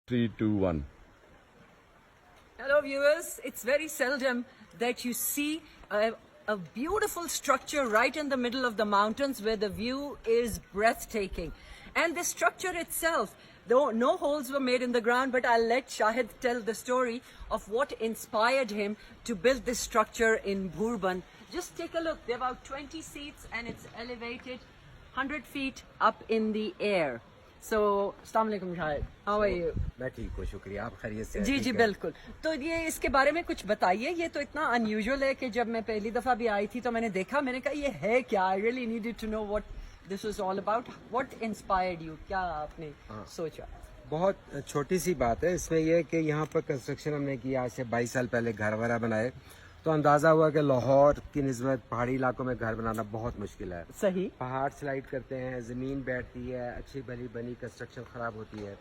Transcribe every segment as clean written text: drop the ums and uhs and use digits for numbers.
3, 2, 1. Hello viewers, it's very seldom that you see a beautiful structure right in the middle of the mountains where the view is breathtaking. And the structure itself, though no holes were made in the ground, but I'll let Shahid tell the story of what inspired him to build this structure in Bhurban. Just take a look, there are about 20 seats and it's elevated 100 feet up in the air. So, अस्सलाम वालेकुम Shahid, how are you? मैं ठीक हूँ, शुक्रिया। आप खैरियत से? जी जी बिल्कुल। तो ये इसके बारे में कुछ बताइए, ये तो इतना अनयूजुअल है कि जब मैं पहली दफ़ा भी आई थी तो मैंने देखा, मैंने कहा ये है क्या? I really needed to know what this was all about. What inspired you? क्या आपने सोचा? बहुत छोटी सी बात है इसमें, यह कि यहाँ पर कंस्ट्रक्शन हमने किया आज से 22 साल पहले, घर वगैरह बनाए, तो अंदाजा हुआ कि लाहौर की निस्बत पहाड़ी इलाकों में घर बनाना बहुत मुश्किल है। सही। पहाड़ स्लाइड करते हैं, जमीन बैठती है, अच्छी भली बनी कंस्ट्रक्शन खराब होती है।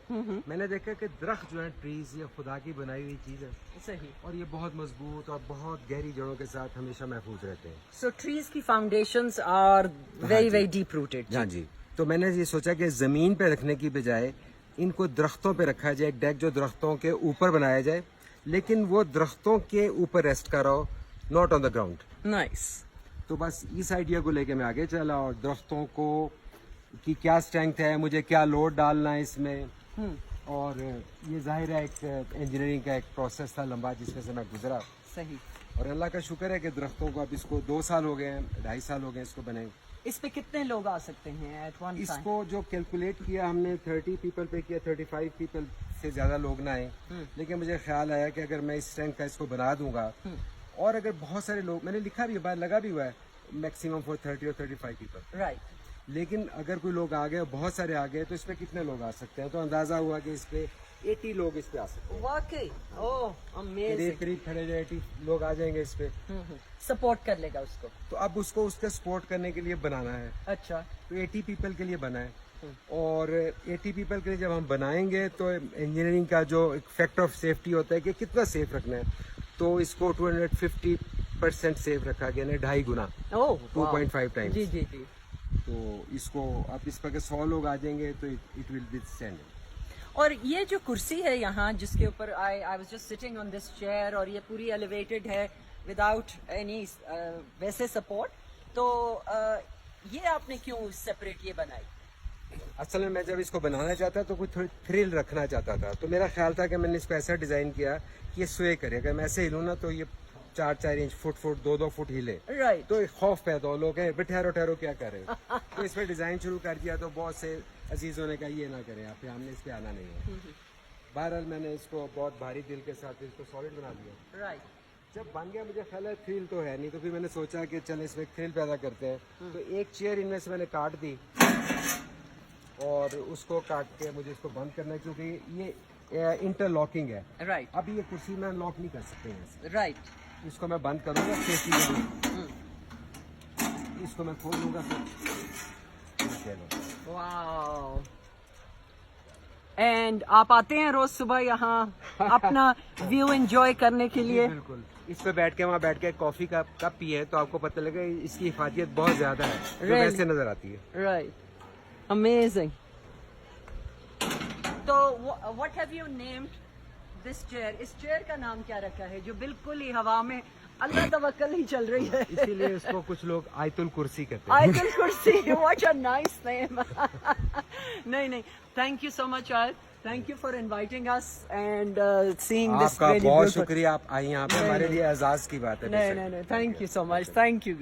मैंने देखा कि दरख्त जो है, ट्रीज, ये खुदा की बनाई हुई चीज है। सही। और ये बहुत मजबूत और बहुत गहरी जड़ों के साथ हमेशा महफूज रहते हैं। So trees की foundations are very very deep rooted. हाँ जी। तो मैंने ये सोचा कि जमीन पे रखने की बजाय इनको दरख्तों पे रखा जाए, एक डेक जो दरख्तों के ऊपर बनाया जाए, लेकिन वो दरख्तों के ऊपर रेस्ट कर रहा हो, not on the ground. Nice. तो बस इस आइडिया को लेके मैं आगे चला, और दरख्तों को की क्या स्ट्रेंथ है, मुझे क्या लोड डालना है इसमें, और ये जाहिर है एक इंजीनियरिंग का एक प्रोसेस था लंबा जिसमें से मैं गुजरा। सही। और अल्लाह का शुक्र है कि दरख्तों को अब इसको 2 साल हो गए हैं, 2.5 साल हो गए इसको बने। इस पे कितने लोग आ सकते हैं एट वन टाइम? इसको जो कैलकुलेट किया हमने 30 पीपल पे किया, 35 पीपल से ज्यादा लोग ना आए, लेकिन मुझे ख्याल आया कि अगर मैं इस स्ट्रेंथ का इसको बना दूंगा, और अगर बहुत सारे लोग, मैंने लिखा भी बाहर लगा भी हुआ है, मैक्सिमम फॉर 30 और 35 पीपल, राइट। लेकिन अगर कोई लोग आ गए, बहुत सारे आ गए, तो इस पे कितने लोग आ सकते हैं? तो अंदाजा हुआ कि इस पे 80 लोग इस पे आ सकते हैं। वाकई? ओह अमेजिंग। करीब खड़े 80 लोग आ जाएंगे इस पे। सपोर्ट कर लेगा उसको। तो अब उसको उसका सपोर्ट करने के लिए बनाना है। अच्छा। तो 80 पीपल के लिए बना है, और 80 पीपल के लिए जब हम बनाएंगे तो इंजीनियरिंग का जो एक फैक्टर ऑफ सेफ्टी होता है कि कितना सेफ रखना है, तो इसको 250% सेफ रखा गया, 2.5 गुना, 2.5 टाइम्स। जी जी जी। तो इसको अब इस पर 100 लोग आ जाएंगे तो इट विल बी स्टैंडिंग। और ये जो कुर्सी है यहाँ जिसके ऊपर I was just sitting on this chair, और ये पूरी एलिवेटेड है विदाउट एनी वैसे सपोर्ट, तो ये आपने क्यों सेपरेट ये बनाई? असल में मैं जब इसको बनाना चाहता तो कुछ थोड़ी थ्रिल रखना चाहता था, तो मेरा ख्याल था कि मैंने इसको ऐसा डिजाइन किया कि ये स्वे करे, अगर मैं ऐसे हिलूँ ना तो ये 4-4 इंच, फुट 2-2 फुट हिले, राइट। तो एक खौफ पैदा हो, लोग हैं ठहरो ठहरो क्या कर रहे हो। तो इस पर डिजाइन शुरू कर दिया, तो बहुत से अजीजों ने कहा ये ना करें आप, हमने इस पे आना नहीं है। बहरहाल मैंने इसको बहुत भारी दिल के साथ इसको सॉलिड बना दिया। राइट। जब बन गया मुझे ख्याल है थ्रिल तो है नहीं, तो फिर मैंने सोचा कि चल इसमें थ्रिल पैदा करते हैं। तो एक चेयर इनमें से मैंने काट दी, और उसको काट के मुझे इसको बंद करना है, क्योंकि ये इंटरलॉकिंग है। राइट। अभी ये कुर्सी में लॉक नहीं कर सकते हैं। राइट। इसको मैं बंद करूंगा सेफ्टी के लिए, इसको मैं खोल लूंगा फिर। वाओ। एंड आप आते हैं रोज सुबह यहाँ अपना व्यू एंजॉय करने के लिए? बिल्कुल। इस पे बैठ के, वहाँ बैठ के कॉफी का कप पिए तो आपको पता लगे इसकी हिफाजत बहुत ज्यादा है, जो वैसे नजर आती है। राइट। अमेजिंग। तो what have you named this chair? इस चेयर का नाम क्या रखा है जो बिल्कुल ही हवा में अल्लाह तवक्कल ही चल रही है? इसीलिए इसको कुछ लोग आयतुल कुर्सी कहते हैं। आयतुल कुर्सी, व्हाट अ नाइस नेम। नहीं नहीं, थैंक यू सो मच आयत, thank you for inviting us and seeing this. आपका बहुत शुक्रिया, आप आई यहाँ पे, हमारे लिए एजाज की बात है। नहीं नहीं नहीं, thank you so much, thank you.